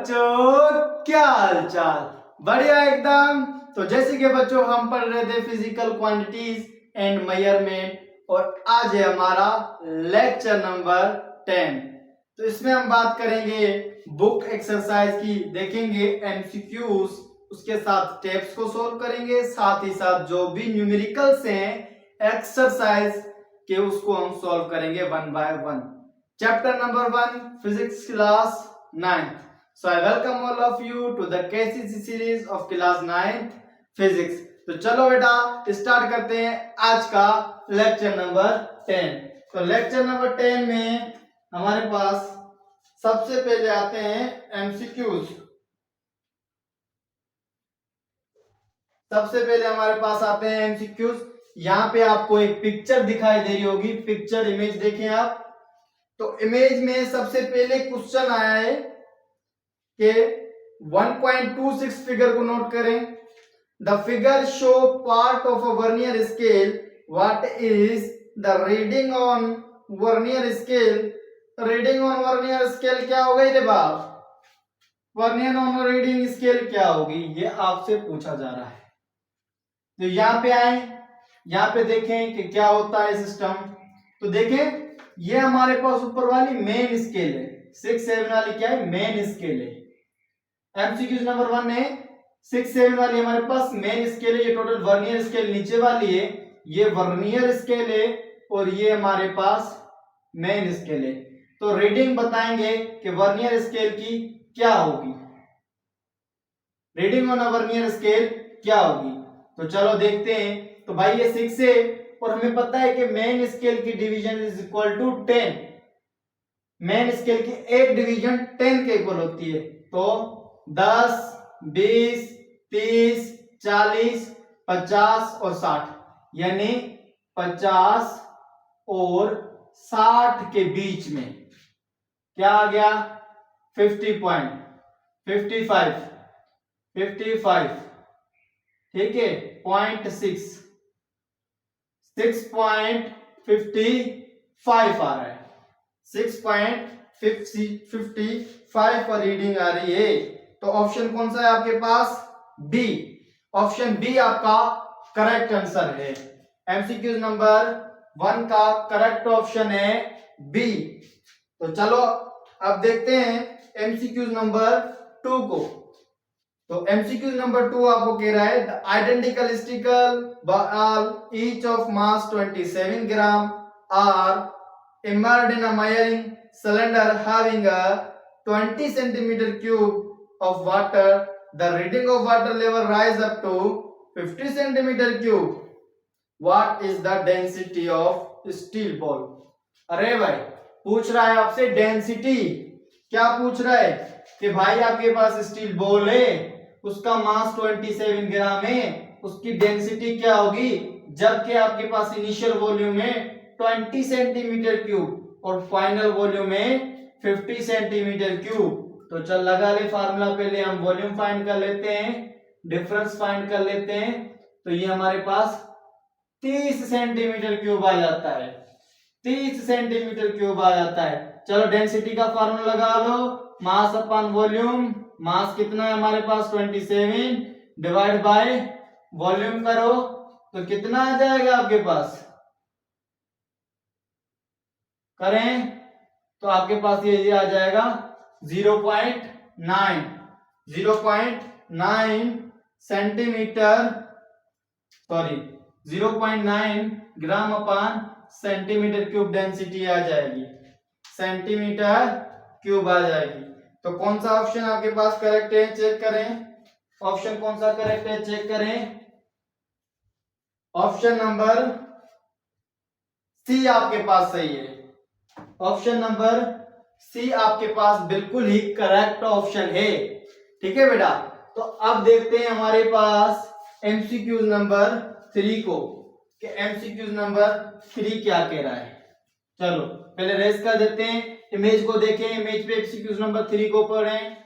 बच्चों क्या हाल चाल, बढ़िया एकदम। तो जैसे कि बच्चों हम पढ़ रहे थे फिजिकल क्वांटिटीज एंड मेजरमेंट, और आज है हमारा लेक्चर नंबर 10। तो इसमें हम बात करेंगे बुक एक्सरसाइज की, देखेंगे एमसीक्यूज, उसके साथ स्टेप्स को सोल्व करेंगे, साथ ही साथ जो भी न्यूमेरिकल्स हैं एक्सरसाइज के उसको हम सोल्व करेंगे one by one. Chapter number 1 physics class 9th. So I welcome all of you to the KCC series of class 9th physics. तो चलो बेटा स्टार्ट करते हैं आज का लेक्चर नंबर 10। तो लेक्चर नंबर 10 में हमारे पास सबसे पहले आते हैं एमसीक्यूज। सबसे पहले हमारे पास आते हैं एमसीक्यूज। यहाँ पे आपको एक पिक्चर दिखाई दे रही होगी, पिक्चर इमेज देखें आप। तो इमेज में सबसे पहले क्वेश्चन आया है कि 1.26 फिगर को नोट करें। The figure show part of a vernier scale, what is the reading on vernier scale. Reading on vernier scale क्या हो गई रे बाप, वर्नियर ऑन रीडिंग स्केल क्या होगी, ये आपसे पूछा जा रहा है। तो यहाँ पे आए, यहाँ पे देखें कि क्या होता है सिस्टम। तो देखें ये हमारे पास ऊपर वाली मेन स्केल है, 6-7 वाली क्या है, मेन स्केल है। एमसीक्यूज नंबर 1 है 6-7 वाली हमारे पास मेन स्केल है। ये टोटल वर्नियर स्केल नीचे वाली है, ये वर्नियर स्केल है, और ये हमारे पास मेन स्केल है। तो रीडिंग बताएंगे कि वर्नियर स्केल की क्या होगी, reading on a vernier scale क्या होगी। तो चलो देखते हैं। तो भाई ये 6 है, और हमें पता है कि मेन स्केल की division is equal to 10। Main scale की एक डिवीजन 10 के इक्वल होती है। तो 10, 20, 30, 40, 50 और 60, यानी 50 और 60 के बीच में क्या आ गया, 55, ठीक है, 6.55 आ रहा है, 6.55 पर रीडिंग आ रही है। तो ऑप्शन कौन सा है आपके पास, बी। ऑप्शन बी आपका करेक्ट आंसर है। एमसीक्यू नंबर 1 का करेक्ट ऑप्शन है बी। तो चलो अब देखते हैं एमसीक्यू नंबर 2 को। तो एमसीक्यू नंबर 2 आपको कह रहा है the identical steel ball each of mass 27 gram are immersed in a miring cylinder having a 20 centimeter cube of water. The reading of water level rise up to 50 centimeter cube. What is the density of steel ball? अरे भाई पूछ रहा है आपसे density. क्या पूछ रहा है कि भाई आपके पास स्टील बॉल है, उसका मास 27 ग्राम है, उसकी डेंसिटी क्या होगी, जबकि आपके पास इनिशियल वॉल्यूम है 20 सेंटीमीटर क्यूब और फाइनल वॉल्यूम है 50 सेंटीमीटर क्यूब। तो चल लगा ले फार्मूला, पहले हम वॉल्यूम फाइंड कर लेते हैं, डिफरेंस फाइंड कर लेते हैं। तो ये हमारे पास 30 सेंटीमीटर क्यूब आ जाता है, 30 सेंटीमीटर क्यूब आ जाता है। चलो डेंसिटी का फार्मूला लगा लो, मास अपॉन वॉल्यूम। मास कितना है हमारे पास 27 डिवाइड बाय वॉल्यूम करो तो कितना आ जाएगा आपके पास, करें तो आपके पास ये आ जाएगा 0.9 सेंटीमीटर, सॉरी 0.9 ग्राम अपान सेंटीमीटर क्यूब डेंसिटी आ जाएगी, सेंटीमीटर क्यूब आ जाएगी। तो कौन सा ऑप्शन आपके पास करेक्ट है, चेक करें। ऑप्शन कौन सा करेक्ट है, चेक करें। ऑप्शन नंबर सी आपके पास सही है। ऑप्शन नंबर सी आपके पास बिल्कुल ही करेक्ट ऑप्शन है, ठीक है बेटा। तो अब देखते हैं हमारे पास एमसीक्यू नंबर 3 को, कि एमसीक्यू नंबर 3 क्या कह रहा है। चलो पहले रेस कर देते हैं, इमेज को देखें, इमेज पे एमसीक्यू नंबर 3 को पढ़ें।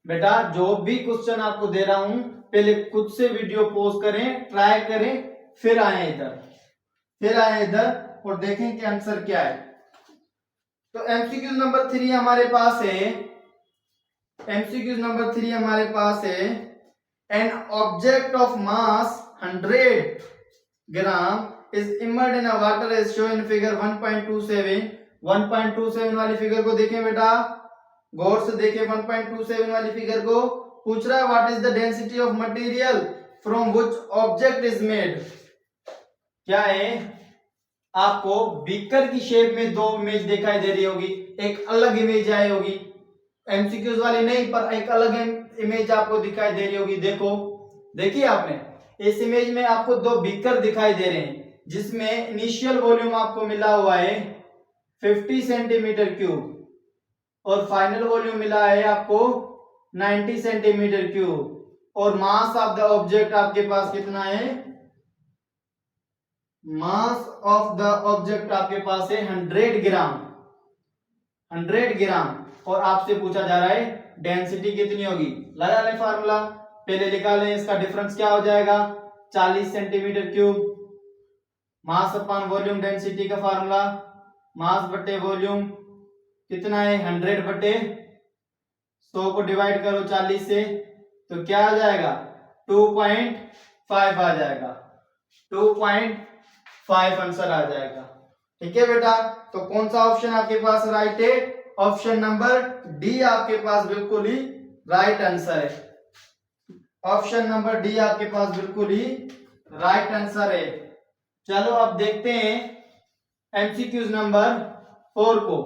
बेटा जो भी क्वेश्चन आपको दे रहा हूं पहले खुद से वीडियो पॉज करें, ट्राई करें, फिर आए इधर और देखें कि आंसर क्या है। तो एमसीक्यू नंबर 3 हमारे पास है, एमसीक्यू नंबर 3 हमारे पास है, an object of mass 100 gram is immersed in a water as shown in figure 1.27। 1.27 वाली फिगर को देखें बेटा, गौर से देखें 1.27 वाली फिगर को। पूछ रहा है what is the density of material from which object is made. क्या है, आपको बीकर की शेप में दो इमेज दिखाई दे रही होगी, एक अलग इमेज आई होगी, एमसीक्यूज वाली नहीं पर एक अलग इमेज आपको दिखाई दे रही होगी। देखो, देखिए आपने, इस इमेज में आपको दो बीकर दिखाई दे रहे हैं जिसमें इनिशियल वॉल्यूम आपको मिला हुआ है 50 सेंटीमीटर क्यूब और फाइनल वॉल्यूम मिला है आपको 90 सेंटीमीटर क्यूब, और मास ऑफ द ऑब्जेक्ट आपके पास कितना है, मास ऑफ द ऑब्जेक्ट आपके पास है 100 ग्राम, 100 ग्राम, और आपसे पूछा जा रहा है डेंसिटी कितनी होगी। लगा लें फार्मूला, पहले निकालें, इसका डिफरेंस क्या हो जाएगा 40 centimetre cube, mass upon volume density का फार्मूला, मास बटे वॉल्यूम कितना है 100 बटे 100 को डिवाइड करो 40 से, तो क्या आ जाएगा 2.5 आ जाएगा, 2.5 आंसर आ जाएगा। ठीक है बेटा, तो कौन सा ऑप्शन आपके पास राइट है, ऑप्शन नंबर डी आपके पास बिल्कुल ही राइट आंसर है। ऑप्शन नंबर डी आपके पास बिल्कुल ही राइट आंसर है। चलो अब देखते हैं एमसीक्यूज नंबर 4 को।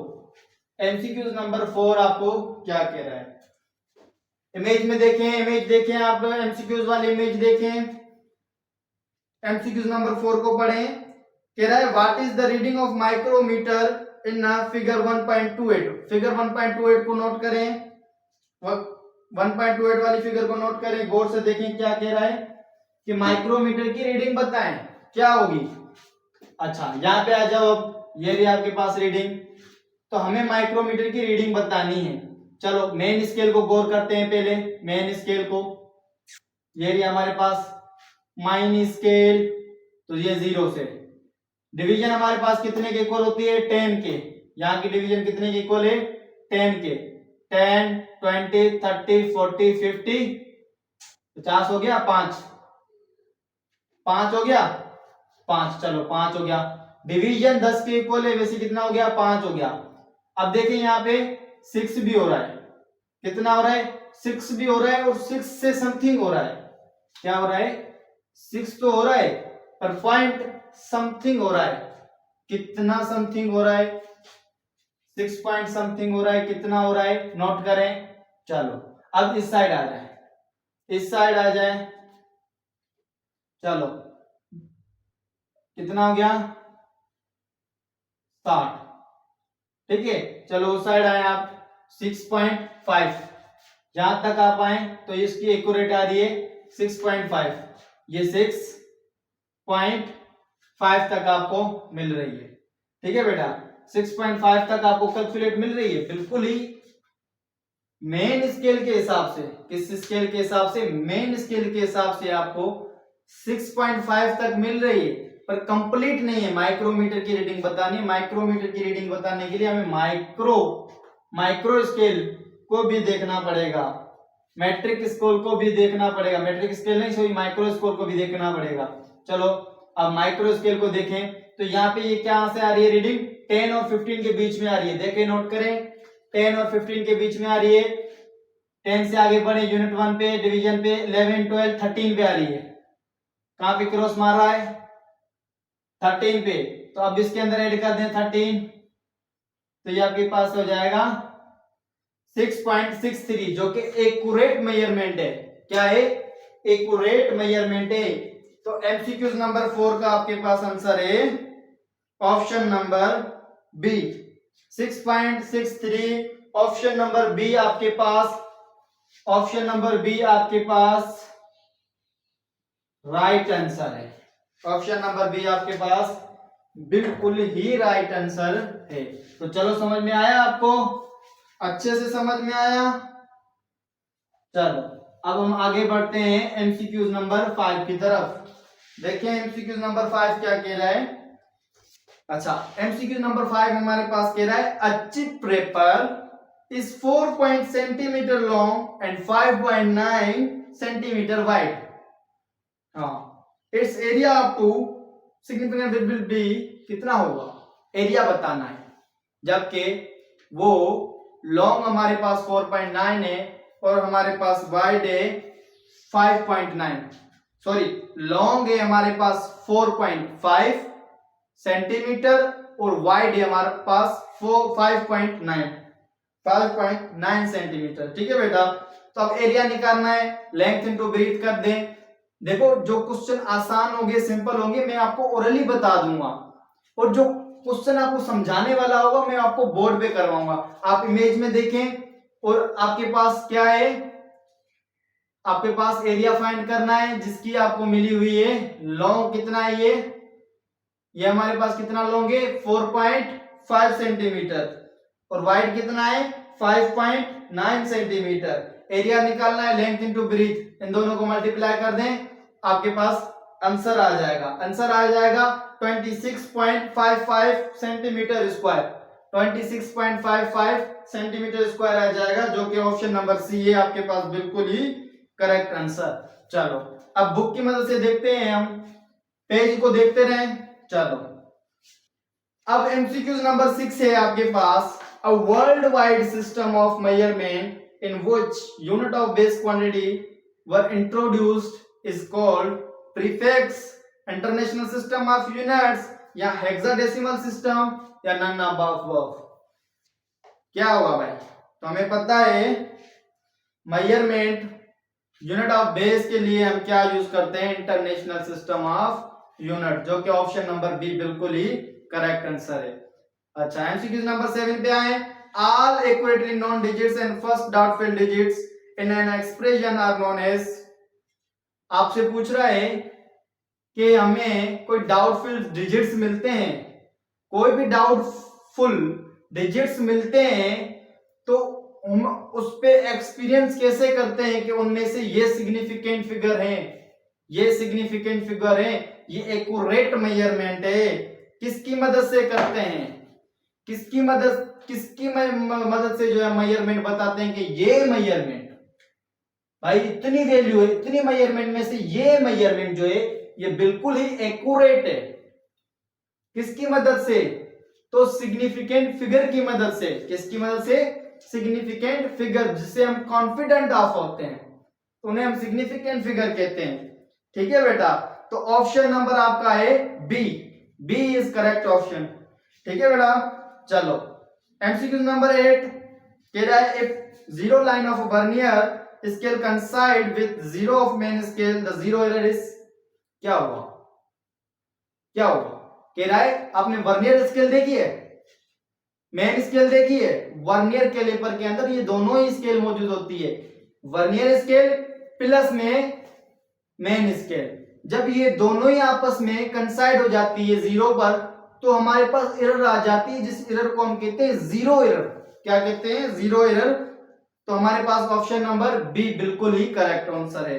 एमसीक्यूज नंबर 4 आपको क्या कह रहा है, इमेज में देखें, इमेज देखें, आप लोग एमसीक्यूज वाली इमेज देखें। एमसीक्यूज नंबर 4 को पढ़ें। कह रहा है what is the reading of micrometer in figure 1.28। Figure 1.28 को नोट करें, 1.28 वाली फिगर को नोट करें, गौर से देखें क्या कह रहा है कि माइक्रोमीटर की रीडिंग बताएं क्या होगी। अच्छा, यहाँ पे आ जाओ, अब ये रही आपके पास रीडिंग, तो हमें माइक्रोमीटर की रीडिंग बतानी है। चलो मेन स्केल को गौर करते हैं पहले, मेन स्केल को, ये रही हमारे पास माइन स्केल, तो ये 0 से, डिवीजन हमारे पास कितने के इक्वल होती है 10 के, यहाँ की डिवीजन कितने के इक्वल है 10 के, 10 20 30 40 50 50 हो गया, 5 हो गया, 5, चलो 5 हो गया, डिवीजन 10 के इक्वल है, वैसे कितना हो गया 5 हो गया। अब देखिए यहाँ पे 6 भी हो रहा है, कितना हो रहा है 6 भी हो रहा है, और 6 से समथिंग हो रहा है, क्या हो रहा है 6 तो हो रहा है पर पॉइंट समथिंग हो रहा है, कितना समथिंग हो रहा है 6 पॉइंट समथिंग हो रहा है, कितना हो रहा है नोट करें। चलो अब इस साइड आ जाए, इस साइड आ जाए, चलो कितना हो गया 60, ठीक है। चलो उस साइड आए आप 6.5, जहां तक आप आए तो इसकी एक्यूरेट आ रही है 6.5, ये 6.5 तक आपको मिल रही है, ठीक है बेटा, 6.5 तक आपको कैलकुलेट मिल रही है, बिल्कुल ही मेन स्केल के हिसाब से। किस स्केल के हिसाब से, मेन स्केल के हिसाब से आपको 6.5 तक मिल रही है, पर कंप्लीट नहीं है। माइक्रोमीटर की रीडिंग बतानी है, माइक्रोमीटर की रीडिंग बताने के लिए हमें माइक्रो स्केल को भी देखना पड़ेगा, मैट्रिक स्केल को भी देखना पड़ेगा, मैट्रिक स्केल नहीं सॉरी माइक्रो स्केल को भी देखना पड़ेगा। चलो अब माइक्रो स्केल को देखें, तो यहाँ पे ये क्या से आ रही है रीडिंग 10 और 15 के बीच में आ रही है, देखें नोट करें 10 और 15 के बीच में आ रही है। 10 से आगे बढ़े यूनिट 1 पे, डिवीजन पे 11 12 13 पे आ रही है, कहां पे क्रॉस मार रहा है 13 पे, तो अब इसके अंदर ऐड कर दें 13, तो ये आपके पास हो जाएगा 6.63, जो कि एक्यूरेट मेजरमेंट है। क्या है, एक्यूरेट मेजरमेंट है। तो एमसीक्यूज नंबर 4 का आपके पास आंसर है option number B 6.63। Option number B आपके पास, ऑप्शन नंबर बी आपके पास राइट आंसर है, ऑप्शन नंबर बी आपके पास बिल्कुल ही राइट आंसर है। तो चलो समझ में आया आपको, अच्छे से समझ में आया। चलो अब हम आगे बढ़ते हैं एमसीक्यूज नंबर 5 की तरफ। देखें एमसीक्यूज नंबर 5 क्या कह रहा है। अच्छा, एमसीक्यू नंबर 5 हमारे पास कह रहा है a chip paper is 4 centimeter long and 5.9 centimeter wide. Its area up to significant will be कितना होगा, एरिया बताना है, जबकि वो लॉन्ग हमारे पास 4.9 है और हमारे पास वाइड है 5.9, सॉरी लॉन्ग है हमारे पास 4.5 सेंटीमीटर और वाइड है हमारे पास 5.9 सेंटीमीटर। ठीक है बेटा, तो अब एरिया निकालना है, लेंथ इनटू ब्रीथ कर दें। देखो जो क्वेश्चन आसान होंगे, सिंपल होंगे, मैं आपको ओरली बता दूंगा, और जो क्वेश्चन आपको समझाने वाला होगा मैं आपको बोर्ड पे करवाऊंगा। आप इमेज में देखें और आपके पास क्या है, आपके पास एरिया फाइंड करना है जिसकी आपको मिली हुई है लॉन्ग कितना है, ये हमारे पास कितना लॉन्ग है 4.5 सेंटीमीटर और वाइड कितना है 5.9 सेंटीमीटर। एरिया निकालना है, लेंथ इनटू ब्रीथ, इन दोनों को मल्टीप्लाई कर दें, आपके पास आंसर आ जाएगा। आंसर आ जाएगा 26.55 सेंटीमीटर स्क्वायर, 26.55 सेंटीमीटर स्क्वायर आ जाएगा, जो कि ऑप्शन नंबर सी है आपके पास बिल्कुल ही करेक्ट आंसर। चलो अब बुक की मदद से देखते हैं, हम पेज को देखते रहें। चलो अब एमसीक्यूज नंबर 6 है आपके पास, a world wide system of measurement in which unit of base quantity were introduced is called prefix, international system of units या hexadecimal system या none above। क्या होगा भाई, तो हमें पता है मेजरमेंट यूनिट ऑफ बेस के लिए हम क्या यूज करते हैं, इंटरनेशनल सिस्टम ऑफ यूनिट, जो कि ऑप्शन नंबर बी बिल्कुल ही करेक्ट आंसर है। अच्छा एमसीक्यूज नंबर 7 पे आए, all accurately known digits and first doubtful digits in an expression are known as, आपसे पूछ रहा है कि हमें कोई डाउटफुल डिजिट्स मिलते हैं, कोई भी डाउटफुल डिजिट्स मिलते हैं तो हम उस पे एक्सपीरियंस कैसे करते हैं कि उनमें से ये सिग्निफिकेंट फिगर है, ये सिग्निफिकेंट फिगर है, ये एक्यूरेट मेजरमेंट है, किसकी मदद से करते हैं, किसकी मदद से जो है मेजरमेंट बताते हैं कि ये मेजरमेंट भाई इतनी वैल्यू है, इतनी मेजरमेंट में से ये मेजरमेंट जो है ये बिल्कुल ही एक्यूरेट है, किसकी मदद से, तो सिग्निफिकेंट फिगर की मदद से। किसकी मदद से, सिग्निफिकेंट फिगर, जिससे हम कॉन्फिडेंट ऑफ होते हैं तो उन्हें हम सिग्निफिकेंट फिगर कहते हैं। ठीक है बेटा, तो ऑप्शन नंबर आपका है B, B is correct option. ठीक है बेटा, चलो एमसीक्यू नंबर 8 कह रहा है, if zero line of vernier scale कंसाइड with zero of main scale the zero error is, क्या होगा, क्या होगा, कह रहा है आपने वर्नियर स्केल देखी है, मेन स्केल देखी है, वर्नियर कैलिपर के अंदर ये दोनों ही स्केल मौजूद होती है, वर्नियर स्केल प्लस में मेन स्केल, जब ये दोनों ही आपस में कंसाइड हो जाती है जीरो पर तो हमारे पास एरर आ जाती है, जिस एरर को हम कहते हैं जीरो एरर। क्या कहते हैं, जीरो एरर। तो हमारे पास ऑप्शन नंबर बी बिल्कुल ही करेक्ट आंसर है,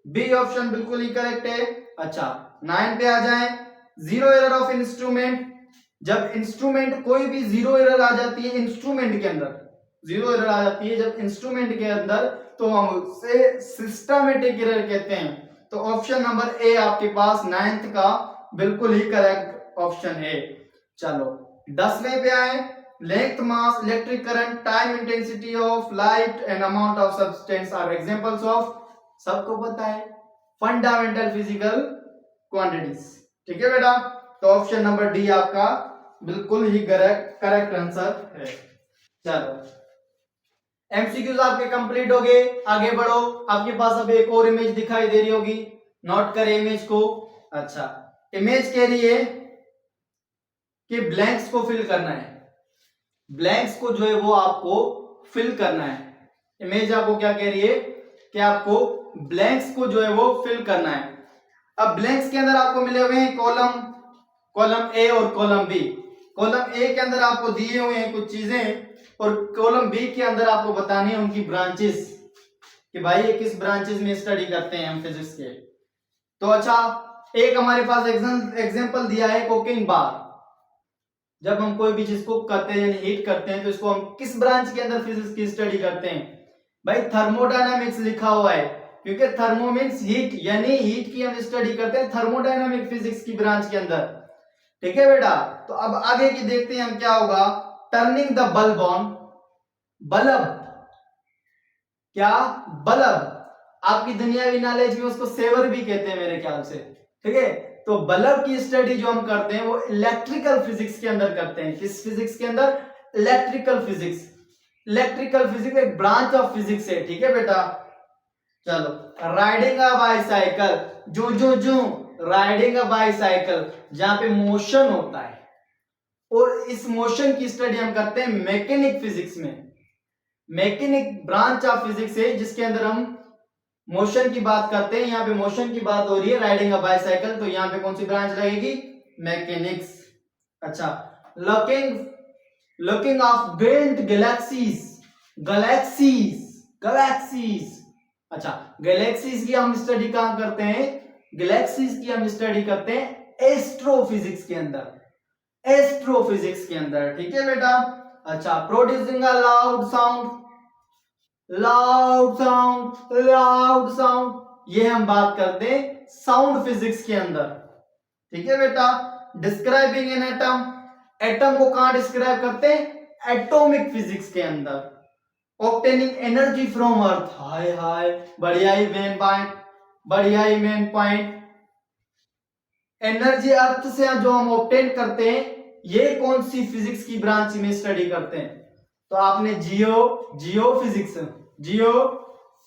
बी ऑप्शन बिल्कुल ही करेक्ट है। अच्छा 9 पे आ जाए, जीरो एरर ऑफ इंस्ट्रूमेंट, जब इंस्ट्रूमेंट कोई भी जीरो एरर आ जाती है इंस्ट्रूमेंट के अंदर, जीरो एरर आ जाती है जब इंस्ट्रूमेंट के अंदर तो हम उसे सिस्टमैटिक एरर कहते हैं। तो ऑप्शन नंबर ए आपके पास 9th का बिल्कुल ही करेक्ट ऑप्शन है। चलो 10वें पे आए, length, mass, electric current, time, intensity of light and amount of substance are examples of, सबको पता है, फंडामेंटल फिजिकल क्वांटिटीज। ठीक है बेटा, तो ऑप्शन नंबर डी आपका बिल्कुल ही करेक्ट आंसर है। चलो एमसीक्यूज आपके कंप्लीट हो गए, आगे बढ़ो। आपके पास अब एक और इमेज दिखाई दे रही होगी, नोट करें इमेज को। अच्छा इमेज कह रही है कि ब्लैंक्स को फिल करना है, ब्लैंक्स को जो है वो आपको फिल करना है। इमेज आपको क्या कह रही है कि आपको ब्लैंक्स को जो है वो फिल करना है। अब ब्लैंक्स के अंदर आपको मिले हुए हैं कॉलम ए और कॉलम बी। कॉलम ए के अंदर आपको दिए हुए हैं कुछ चीजें और कॉलम बी के अंदर आपको बतानी है उनकी ब्रांचेस, कि भाई ये किस ब्रांचेस में स्टडी करते हैं हम फिजिक्स के। तो अच्छा एक हमारे पास एग्जांपल दिया है कोकिंग बार। जब हम कोई भी चीज को करते हैं यानी हीट करते हैं तो इसको हम किस ब्रांच के अंदर फिजिक्स की स्टडी करते हैं? भाई थर्मोडायनामिक्स लिखा हुआ है, क्योंकि थर्मो मींस हीट, यानी हीट की हम स्टडी करते हैं थर्मोडायनामिक फिजिक्स की ब्रांच के अंदर। ठीक है बेटा, तो अब आगे की देखते हैं हम क्या होगा। Turning the bulb on, bulb, क्या बल्ब, आपकी दुनियावी नॉलेज में उसको सेवर भी कहते हैं मेरे ख्याल से। ठीक है, तो बल्ब की स्टडी जो हम करते हैं वो इलेक्ट्रिकल फिजिक्स के अंदर करते हैं। किस फिजिक्स के अंदर? Electrical physics. इलेक्ट्रिकल फिजिक्स एक ब्रांच ऑफ फिजिक्स है। ठीक है बेटा, चलो। राइडिंग अ बाईसाइकिल, जो राइडिंग अ बाईसाइकिल, जहां पे मोशन होता है, और इस मोशन की स्टडी हम करते हैं मैकेनिक फिजिक्स में। मैकेनिक ब्रांच ऑफ फिजिक्स है जिसके अंदर हम मोशन की बात करते हैं। यहाँ पे मोशन की बात हो रही है, राइडिंग अ बाईसाइकिल, तो यहाँ पे कौन सी ब्रांच लगेगी? मैकेनिक्स। अच्छा, looking looking of brilliant galaxies, galaxies, galaxies. अच्छा, गैलेक्सीज की हम स्टडी कहां करते हैं? गैलेक्सीज की हम स्टडी करते हैं एस्ट्रोफिजिक्स के अंदर, एस्ट्रोफिजिक्स के अंदर। ठीक है बेटा, अच्छा। Producing a loud sound, loud sound, loud sound, ये हम बात करते हैं साउंड फिजिक्स के अंदर। ठीक है बेटा, डिस्क्राइबिंग एन एटम, एटम को कहां डिस्क्राइब करते हैं? एटॉमिक फिजिक्स के अंदर। ऑब्टेनिंग एनर्जी फ्रॉम अर्थ, हाय हाय, बढ़िया ही मेन पॉइंट, बढ़िया ही मेन पॉइंट। एनर्जी अर्थ से जो हम ऑब्टेन करते हैं, ये कौन सी फिजिक्स की ब्रांच में स्टडी करते हैं? तो आपने जियो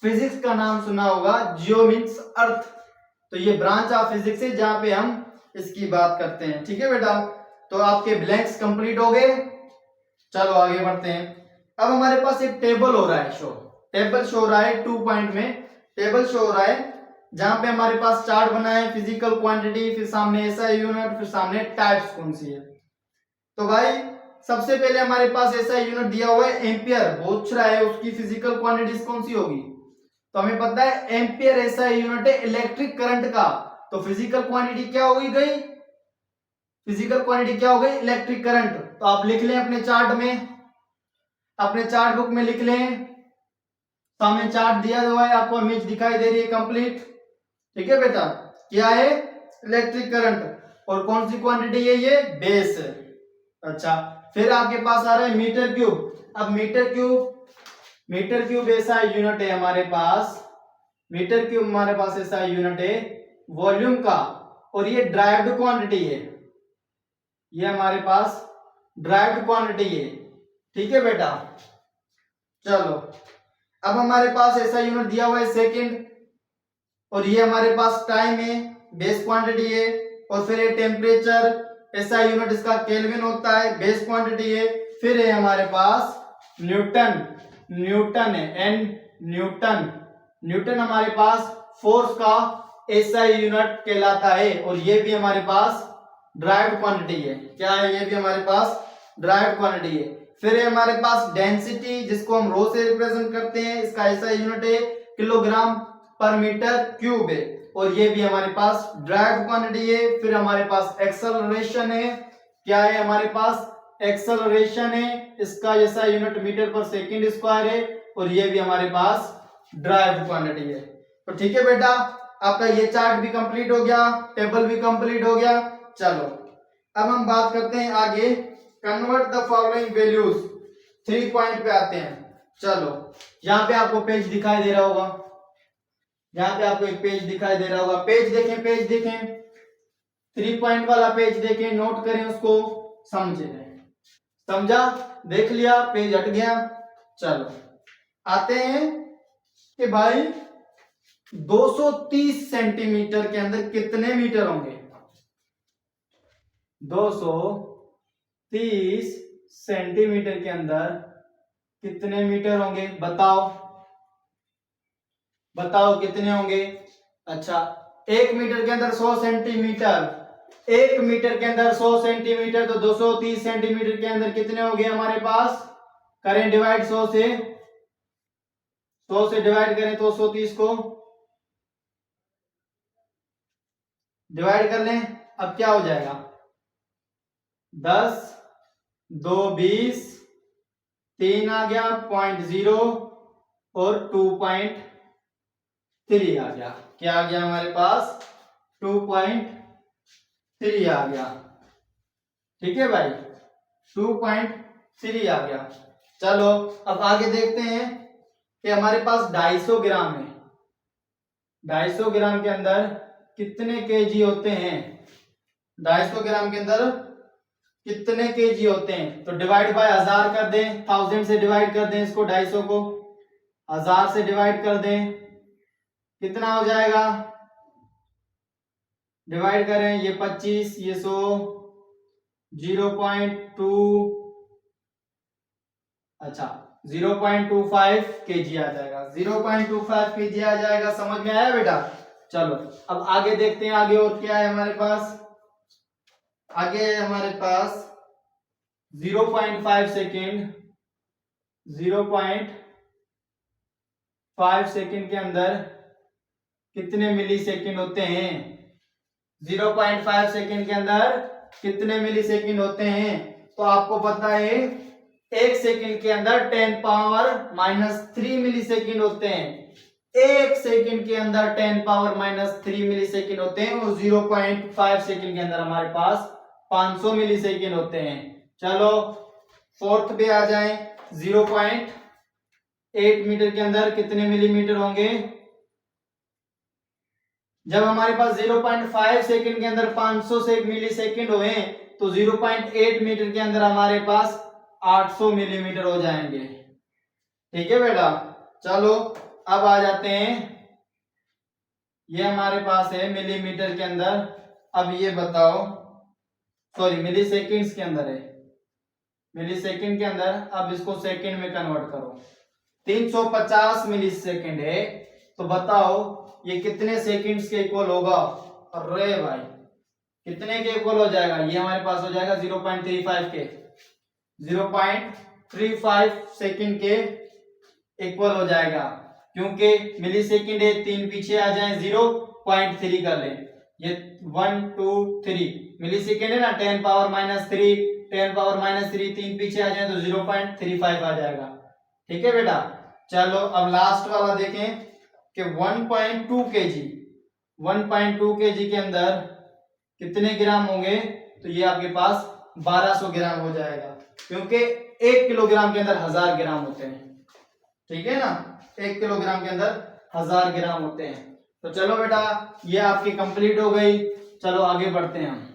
फिजिक्स का नाम सुना होगा। जियो मीन्स अर्थ, तो ये ब्रांच ऑफ फिजिक्स है जहां पे हम इसकी बात करते हैं। ठीक है बेटा, तो आपके ब्लैंक्स कंप्लीट हो गए। चलो आगे बढ़ते हैं। अब हमारे पास एक टेबल हो रहा है, टेबल शो हो रहा है 2 पॉइंट में, टेबल शो हो रहा है जहां पे हमारे पास चार्ट बना है, फिजिकल क्वांटिटी, फिर सामने एसआई यूनिट, फिर सामने टाइप्स कौन सी है। तो भाई सबसे पहले हमारे पास एसआई यूनिट दिया हुआ है एम्पियर, पूछ रहा है उसकी फिजिकल क्वांटिटीज कौन सी होगी। तो हमें पता है एम्पियर एसआई यूनिट है इलेक्ट्रिक करंट का, तो फिजिकल क्वांटिटी क्या हो गई? फिजिकल क्वांटिटी क्या हो गई? Electric current. तो आप लिख लें अपने चार्ट में, अपने चार्ट बुक में लिख लें। सामने चार्ट दिया हुआ है, आपको इमेज दिखाई दे रही है कंप्लीट। ठीक है बेटा, क्या है? इलेक्ट्रिक करंट, और कौन सी क्वांटिटी है ये? बेस। अच्छा, फिर आपके पास आ रहा है मीटर क्यूब। अब मीटर क्यूब ऐसा यूनिट है हमारे पास, मीटर क्यूब हमारे पास ऐसा यूनिट है वॉल्यूम का, और ये ड्राइव्ड क्वांटिटी है, ये हमारे पास ड्राइव्ड क्वांटिटी है। ठीक है बेटा, चलो। अब हमारे पास ऐसा यूनिट दिया हुआ है सेकंड, और ये हमारे पास टाइम है, बेस क्वांटिटी है, और फिर ये टेम्परेचर, ऐसा यूनिट इसका केल्विन होता है, बेस क्वांटिटी है। फिर है हमारे पास न्यूटन, न्यूटन है, एन न्यूटन, न्यूटन हमारे पास फोर्स का ऐसा यूनिट कहलाता है, और ये भी हमारे पास ड्राइव्ड क्वांटिटी है। क्या है? ये भी हमारे पास ड्राइव्ड क्वांटिटी है। फिर है हमारे पास डेंसिटी, जिसको हम रो से रिप्रेजेंट करते हैं, इसका ऐसा यूनिट है किलोग्राम पर मीटर क्यूब है, और ये भी हमारे पास ड्राइव्ड क्वांटिटी है। फिर हमारे पास एक्सेलरेशन है, क्या है? हमारे पास एक्सेलरेशन है, इसका ऐसा यूनिट मीटर पर सेकंड स्क्वायर है, और ये भी हमारे पास ड्राइव्ड क्वांटिटी है। तो ठीक है बेटा, आपका ये चार्ट भी कंप्लीट हो गया, टेबल भी कंप्लीट हो गया। चलो अब हम बात करते हैं आगे, convert the following values, 3 point पे आते हैं। चलो, यहाँ पे आपको पेज दिखाई दे रहा होगा, यहाँ पे आपको एक पेज दिखाई दे रहा होगा, पेज देखें, पेज देखें, 3 पॉइंट वाला पेज देखें, नोट करें उसको, समझे, समझा? देख लिया, पेज हट गया। चलो आते हैं कि भाई 230 सेंटीमीटर के अंदर कितने मीटर होंगे? 230 सेंटीमीटर के अंदर कितने मीटर होंगे? बताओ, बताओ कितने होंगे? अच्छा, 1 मीटर के अंदर 100 सेंटीमीटर, 1 मीटर के अंदर 100 सेंटीमीटर, तो 230 सेंटीमीटर के अंदर कितने हो गए हमारे पास? करें डिवाइड 100 से, 100 से डिवाइड करें तो 130 को डिवाइड कर लें, अब क्या हो जाएगा? 10 220, 3 आ गया 0.0 और 2.3 आ गया। क्या आ गया हमारे पास? 2.3 आ गया। ठीक है भाई, 2.3 आ गया। चलो अब आगे देखते हैं कि हमारे पास 250 ग्राम है। 250 ग्राम के अंदर कितने केजी होते हैं? 250 ग्राम के अंदर कितने केजी होते हैं? तो डिवाइड बाय 1000 कर दें, 1000 से डिवाइड कर दें इसको, 250 को 1000 से डिवाइड कर दें, कितना हो जाएगा? डिवाइड करें, ये 25, ये 100, 0.2, अच्छा 0.25 केजी आ जाएगा। 0.25 केजी आ जाएगा। समझ में आया बेटा? चलो अब आगे देखते हैं, आगे और क्या है हमारे पास। आगे है हमारे पास 0.5 सेकेंड। 0.5 सेकेंड के अंदर कितने मिली सेकेंड होते हैं? 0.5 सेकेंड के अंदर कितने मिली सेकेंड होते हैं? तो आपको पता है 1 सेकेंड के अंदर 10⁻³ मिली सेकेंड होते हैं। 1 सेकेंड के अंदर 10⁻³ मिली सेकेंड होते हैं और 0.5 सेकेंड के अंदर हमारे पास 500 मिली सेकेंड होते हैं। चलो फोर्थ पे आ जाएं। 0.8 मीटर के अंदर कितने मिलीमीटर होंगे? जब हमारे पास 0.5 सेकेंड के अंदर 500 से मिली सेकेंड हुए तो 0.8 मीटर के अंदर हमारे पास 800 मिलीमीटर हो जाएंगे। ठीक है बेटा? चलो अब आ जाते हैं, ये हमारे पास है मिलीमीटर के अंदर। अब ये बताओ, सॉरी मिली सेकेंड्स के अंदर है, मिली सेकेंड के अंदर। अब इसको सेकेंड में कन्वर्ट करो। 350 मिली सेकेंड है, तो बताओ ये कितने सेकेंड्स के इक्वल होगा? अरे भाई कितने के इक्वल हो जाएगा? ये हमारे पास हो जाएगा 0.35 के, 0.35 सेकेंड के इक्वल हो जाएगा। क्योंकि मिली सेकेंड है, 3 पीछे आ जाए, 0.3 कर लें, ये 1 2 3 मिली सेकेंड है ना, 10⁻³ 10⁻³ 3 पीछे आ जाए तो 0.35 आ जाएगा। ठीक है बेटा? चलो अब लास्ट वाला देखें कि 1.2 केजी, 1.2 केजी के अंदर कितने ग्राम होंगे? तो ये आपके पास 1200 ग्राम हो जाएगा, क्योंकि 1 किलोग्राम के अंदर 1000 ग्राम होते हैं। ठीक है ना? 1 किलोग्राम के अंदर 1000 ग्राम होते हैं। तो चलो बेटा ये आपकी कंप्लीट हो गई। चलो आगे बढ़ते हैं हम।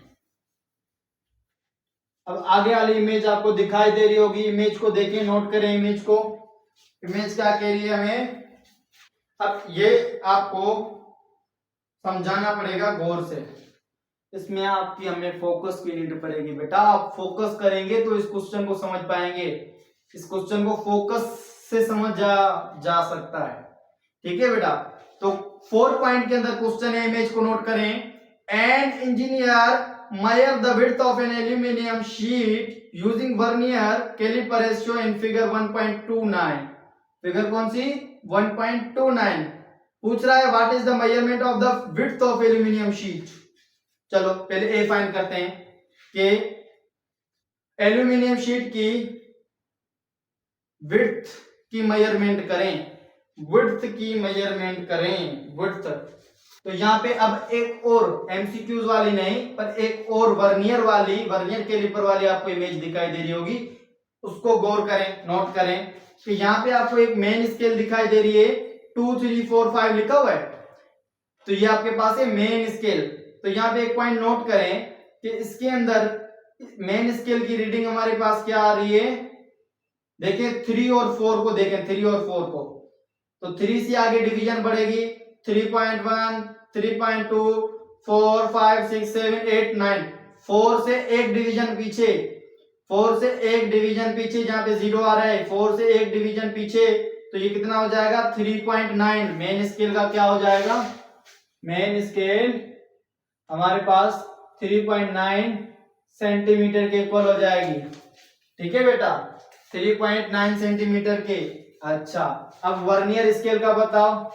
अब आगे वाली इमेज आपको दिखाई दे रही होगी, इमेज को देखें, नोट करें इमेज को। इमेज क्या कह रही है हमें? अब ये आपको समझाना पड़ेगा गौर से, इसमें आपकी हमें फोकस की नीड पड़ेगी बेटा। आप फोकस करेंगे तो इस क्वेश्चन को समझ पाएंगे। इस क्वेश्चन को फोकस से समझ जा सकता है। ठीक है बेटा? तो 4 पॉइंट के अंदर क्वेश्चन है, इमेज को नोट करें। An engineer measure the width of an aluminum sheet using vernier caliper as shown in figure 1.29। Figure कौन सी? 1.29। पूछ रहा है what is the measurement of the width of aluminium sheet. चलो पहले ए फाइंड करते हैं कि एल्यूमिनियम शीट की विड्थ की मेजरमेंट करें, विड्थ की मेजरमेंट करें, विड्थ। तो यहाँ पे अब एक और एमसीक्यूज वाली नहीं पर एक और वर्नियर वाली, वर्नियर कैलिपर वाली आपको इमेज दिखाई दे रही होगी, उसको गौर करें, नोट करें कि यहाँ पे आपको एक मेन स्केल दिखाई दे रही है, 2 3 4 5 लिखा हुआ है, तो ये आपके पास है मेन स्केल। तो यहाँ पे एक पॉइंट नोट करें कि इसके अंदर मेन स्केल की रीडिंग हमारे पास क्या आ रही है? देखें 3 और 4 को, देखें 3 और 4 को, तो 3 से आगे डिवीजन बढ़ेगी, 3.1 3.2 4 5 6 7 8 9, 4 से एक डिवीजन पीछे, 4 से एक डिवीजन पीछे, जहां पे 0 आ रहा है, 4 से एक डिवीजन पीछे, तो ये कितना हो जाएगा? 3.9। मेन स्केल का क्या हो जाएगा? मेन स्केल हमारे पास 3.9 सेंटीमीटर के इक्वल हो जाएगी। ठीक है बेटा? 3.9 सेंटीमीटर के। अच्छा अब वर्नियर स्केल का बताओ।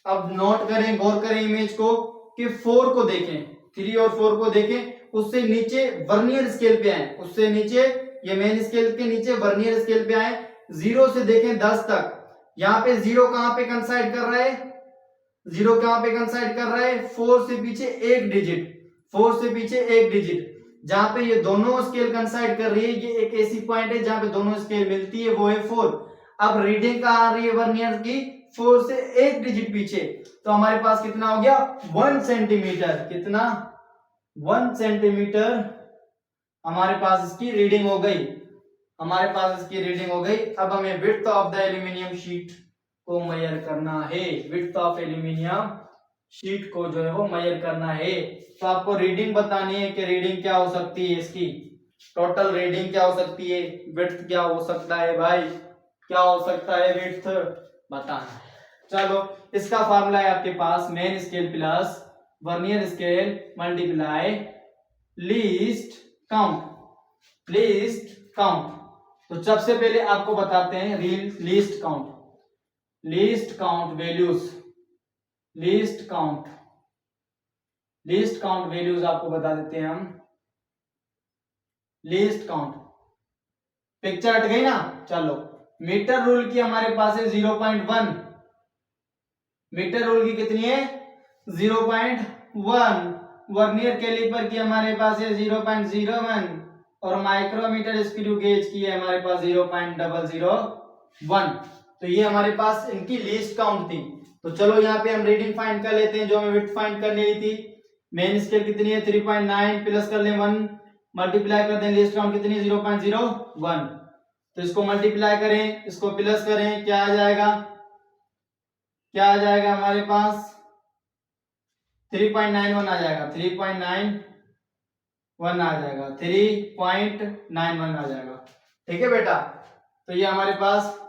अब नोट करें, गौर करें इमेज को कि 4 को देखें, 3 और 4 को देखें, उससे नीचे वर्नियर स्केल पे आए, उससे नीचे ये मेन स्केल के नीचे वर्नियर स्केल पे आए, 0 से देखें 10 तक। यहाँ पे 0 कहां पे कंसाइड कर रहा है, 0 कहां पे कंसाइड कर रहा है, 4 से पीछे एक डिजिट, 4 से पीछे एक डिजिट। जहां पे ये दोनों स्केल कंसाइड कर रही है, ये एक ऐसी पॉइंट है जहां पे दोनों स्केल मिलती है, वो है 4। अब रीडिंग कहां आ रही है वर्नियर की, 4 से एक डिजिट पीछे। तो हमारे पास कितना हो गया, 1 सेंटीमीटर। कितना, 1 सेंटीमीटर हमारे पास इसकी रीडिंग हो गई, हमारे पास इसकी रीडिंग हो गई। अब हमें width of the aluminium sheet को मेजर करना है, विड्थ ऑफ एल्यूमिनियम शीट को जो है वो मेजर करना है। तो आपको रीडिंग बतानी है कि रीडिंग क्या हो सकती है, इसकी टोटल रीडिंग क्या हो सकती है, विड्थ क्या हो सकता है भाई, क्या हो सकता है विड्थ बताना है। चलो इसका फार्मूला है आपके पास, main scale plus vernier scale multiply least count, least count. तो सबसे पहले आपको बताते हैं least count, least count values, least count, least count values आपको बता देते हैं हम। लीस्ट काउंट पिक्चर हट गई ना। चलो मीटर रूल की हमारे पास है 0.1, मीटर रूल की कितनी है 0.1, वर्नियर कैलिपर की हमारे पास है 0.01 और माइक्रोमीटर स्क्रू गेज की है हमारे पास 0.001। तो ये हमारे पास इनकी लीस्ट काउंट थी। तो चलो यहाँ पे हम रीडिंग फाइंड कर लेते हैं, जो हमें विड्थ फाइंड करनी थी। मेन स्केल कितनी है 3.9, प्लस कर लें 1, मल्टीप्लाई कर दें लीस्ट काउंट कितनी 0.01। तो इसको मल्टीप्लाई करें, इसको प्लस करें, क्या आ जाएगा, क्या आ जाएगा हमारे पास 3.91 आ जाएगा, 3.91 आ जाएगा, 3.91 आ जाएगा। ठीक है बेटा। तो ये हमारे पास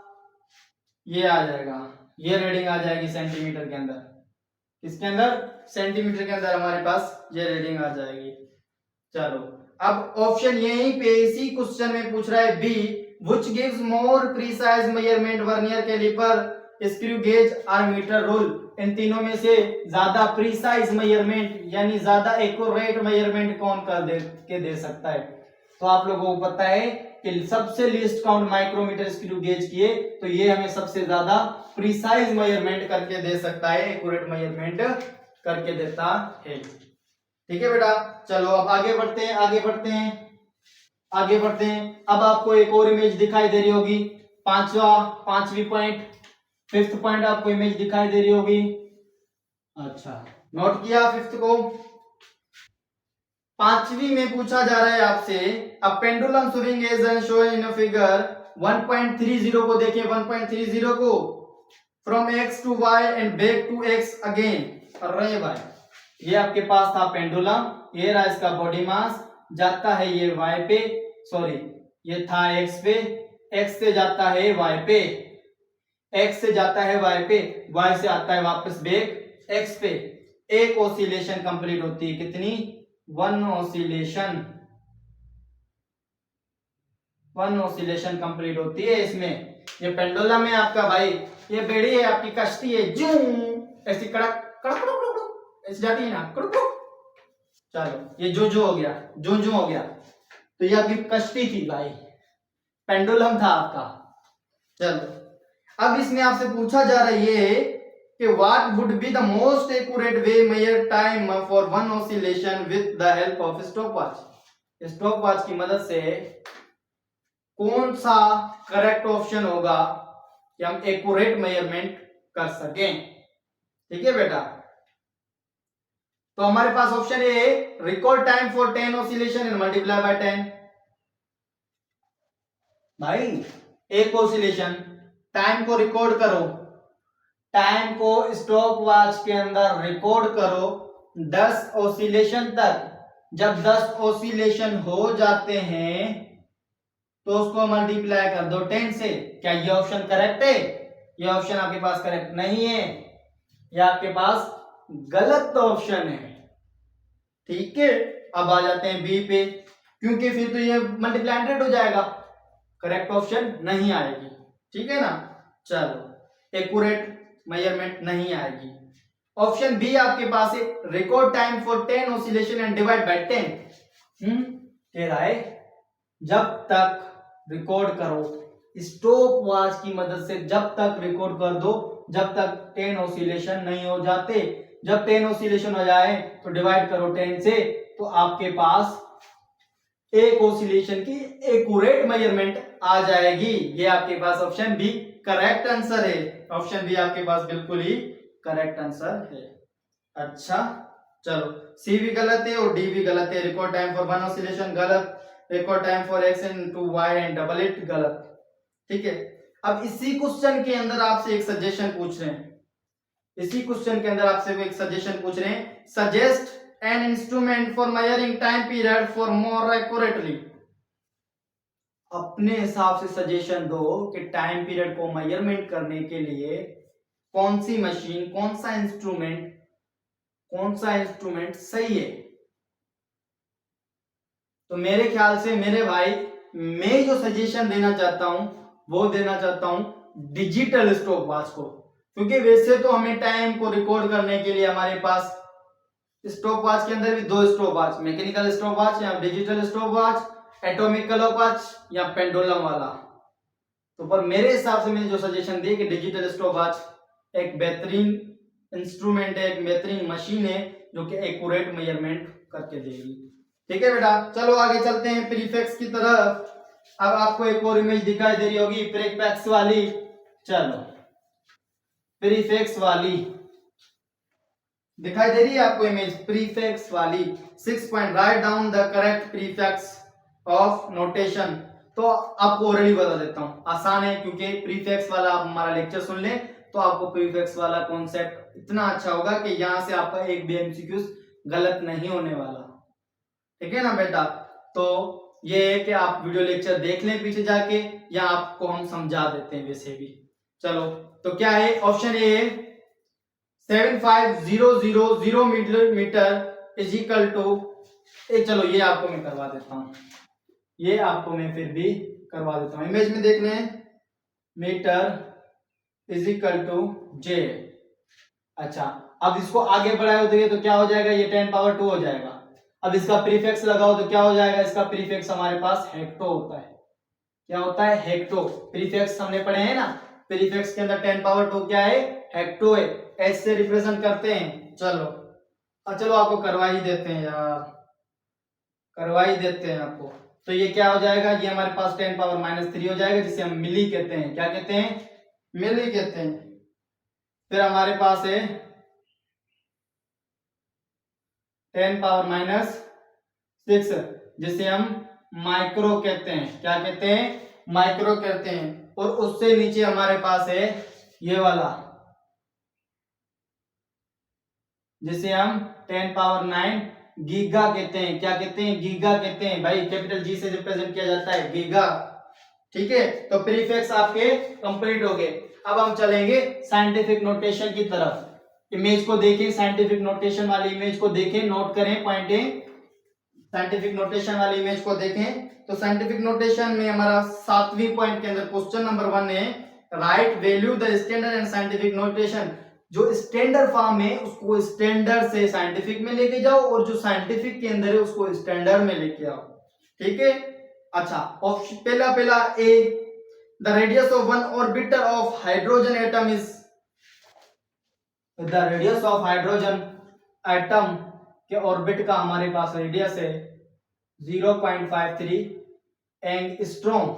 ये आ जाएगा, ये रीडिंग आ जाएगी सेंटीमीटर के अंदर, किसके अंदर, सेंटीमीटर के अंदर हमारे पास ये रीडिंग आ जाएगी। चलो अब ऑप्शन यहीं पे इसी क्वेश्चन में पूछ रहा है B, which gives more precise measurement vernier caliper screw gauge और मीटर रूल। इन तीनों में से ज्यादा प्रिसाइज मेजरमेंट यानी ज्यादा एक्यूरेट मेजरमेंट कौन दे सकता है। तो आप लोगों को पता है कि सबसे least count micrometer screw gauge की है, तो ये हमें सबसे ज्यादा प्रिसाइज मेजरमेंट करके दे सकता है, एक्यूरेट मेजरमेंट करके देता है। ठीक है बेटा। चलो अब आगे बढ़ते हैं, आगे बढ़ते हैं, आगे बढ़ते हैं। अब आपको एक और इमेज दिखाई दे रही होगी, पांचवी पॉइंट, फिफ्थ पॉइंट आपको इमेज दिखाई दे रही होगी। अच्छा नोट किया फिफ्थ को। पांचवी में पूछा जा रहा है आपसे, a pendulum swing as shown in figure 1.30 को देखें, 1.30 को from x to y and back to x again. अरे भाई ये आपके पास था पेंडुलम, ये रहा इसका बॉडी मास, जाता है ये y पे, सॉरी ये था x पे, x से जाता है y पे, x से जाता है y पे, y से आता है वापस बैक x पे। एक ऑसिलेशन कंप्लीट होती है, कितनी, 1 ऑसिलेशन, 1 ऑसिलेशन कंप्लीट होती है इसमें। ये पेंडुलम है आपका भाई, ये बेड़ी है आपकी, कश्ती है, जू ऐसी कड़क कड़क कड़क ऐसी जाती है ना, कड़क। चलो ये जो हो गया, जो हो गया, तो ये आपकी कश्ती थी भाई, पेंडुलम था आपका। चलो अब इसमें आपसे पूछा जा रहा है ये कि what would be the most accurate way measure time for 1 oscillation with the help of stopwatch. Stopwatch की मदद से कौन सा करेक्ट ऑप्शन होगा कि हम एक्यूरेट मेजरमेंट कर सकें। ठीक है बेटा। तो हमारे पास option A, record time for 10 oscillation and multiply by 10। भाई एक ऑसिलेशन, टाइम को रिकॉर्ड करो, टाइम को स्टॉप वॉच के अंदर रिकॉर्ड करो 10 ऑसिलेशन तक। जब 10 ऑसिलेशन हो जाते हैं तो उसको मल्टीप्लाई कर दो 10 से। क्या ये ऑप्शन करेक्ट है? ये ऑप्शन आपके पास करेक्ट नहीं है, ये आपके पास गलत ऑप्शन है। ठीक है। अब आ जाते हैं बी पे, क्योंकि फिर तो ये मल्टीप्लाई 100 हो जाएगा, करेक्ट ऑप्शन नहीं आएगी। ठीक है ना। चलो एक्यूरेट मेजरमेंट नहीं आएगी। ऑप्शन बी आपके पास है, record time for 10 oscillation and divide by 10। कह रहा है जब तक रिकॉर्ड करो, स्टॉप वॉच की मदद से जब तक रिकॉर्ड कर दो जब तक 10 ऑसिलेशन नहीं हो जाते। जब 10 ऑसिलेशन हो जाए तो डिवाइड करो 10 से, तो आपके पास एक ऑसिलेशन की एक्यूरेट मेजरमेंट आ जाएगी। ये आपके पास ऑप्शन बी करेक्ट आंसर है। ऑप्शन बी आपके पास बिल्कुल ही करेक्ट आंसर है। अच्छा चलो, सी भी गलत है और डी भी गलत है। Record time for one oscillation गलत, record time for X into Y and double it गलत। ठीक है, अब इसी क्वेश्चन के अंदर आपसे एक सजेशन पूछ रहे हैं, इसी क्वेश्चन के अंदर आपसे वो एक सजेशन पूछ रहे हैं, suggest an instrument for measuring time period for more accurately. अपने हिसाब से सजेशन दो कि टाइम पीरियड को मेजरमेंट करने के लिए कौन सी मशीन, कौन सा इंस्ट्रूमेंट सही है। तो मेरे ख्याल से मेरे भाई, मैं जो सजेशन देना चाहता हूं वो देना चाहता हूं डिजिटल स्टॉप वॉच को, क्योंकि वैसे तो हमें टाइम को रिकॉर्ड करने के लिए हमारे पास स्टॉप वॉच के अंदर भी दो stop watch, mechanical stop watch या digital stop watch, atomic clock watch या पेंडुलम वाला। तो पर मेरे हिसाब से मैंने जो सजेशन दी कि डिजिटल स्टॉप वॉच एक बेहतरीन इंस्ट्रूमेंट है, एक बेहतरीन मशीन है जो कि एक्यूरेट मेजरमेंट करके देगी। ठीक है बेटा, चलो आगे चलते हैं प्रीफिक्स की तरफ। अब आपको एक और इमेज दिखाई दे रही होगी प्रीफिक्स वाली। चलो, प्रीफिक्स वाली दिखाई दे रही है आपको इमेज प्रीफिक्स वाली। 6 point, write down the correct prefix of notation. तो आपको ऑलरेडी बता देता हूं, आसान है, क्योंकि प्रीफिक्स वाला आप हमारा लेक्चर सुन लें तो आपको प्रीफिक्स वाला कॉन्सेप्ट इतना अच्छा होगा कि यहां से आपका एक भी एमसीक्यू गलत नहीं होने वाला। ठीक है ना बेटा, तो ये है कि आप वीडियो लेक्चर देख लें पीछे जाके, या आपको हम समझा देते हैं वैसे भी। चलो, तो क्या है option A, 75,000 metre is equal to, चलो ये आपको मैं करवा देता हूं, ये आपको मैं फिर भी करवा देता हूं। इमेज में देख लें, मीटर इज इक्वल टू जे। अच्छा, अब इसको आगे बढ़ाओ तो क्या हो जाएगा, ये 10 पावर 2 हो जाएगा। अब इसका प्रीफिक्स लगाओ तो क्या हो जाएगा, इसका प्रीफिक्स हमारे पास हेक्टो होता है। क्या होता है, हेक्टो। प्रीफिक्स हमने पढ़े हैं ना, प्रीफिक्स के अंदर 10 पावर 2 क्या है, हेक्टो है। एच से रिप्रेजेंट करते हैं। चलो, अब चलो आपको करवा ही देते हैं यार, करवा ही देते हैं आपको। तो ये क्या हो जाएगा, ये हमारे पास 10 पावर -3 हो जाएगा, जिसे हम मिली कहते हैं। क्या कहते हैं, मिली कहते हैं। फिर हमारे पास है 10 पावर -6, जिसे हम माइक्रो कहते हैं। क्या कहते हैं, माइक्रो कहते हैं। और उससे नीचे हमारे पास है ये वाला, जिसे हम 10 पावर 9 गीगा कहते हैं। क्या कहते हैं, गीगा कहते हैं भाई, कैपिटल जी से रिप्रेजेंट किया जाता है, गीगा। ठीक है, तो प्रीफिक्स आपके कंप्लीट हो गए। अब हम चलेंगे साइंटिफिक नोटेशन की तरफ। इमेज को देखें, साइंटिफिक नोटेशन वाली इमेज को देखें, नोट करें पॉइंटें। साइंटिफिक नोटेशन वाली इमेज को देखें, तो साइंटिफिक नोटेशन में हमारा 7वीं पॉइंट के अंदर क्वेश्चन नंबर 1 है, right value the standard and scientific notation. जो स्टैंडर्ड फॉर्म है उसको स्टैंडर्ड से साइंटिफिक में लेके जाओ, और जो साइंटिफिक के अंदर है उसको स्टैंडर्ड में लेके आओ। ठीक है, अच्छा, ऑप्शन पहला A, the radius of one orbiter of hydrogen atom is, the radius of hydrogen atom के ऑर्बिट का हमारे पास रेडियस है 0.53 एंगस्ट्रॉम।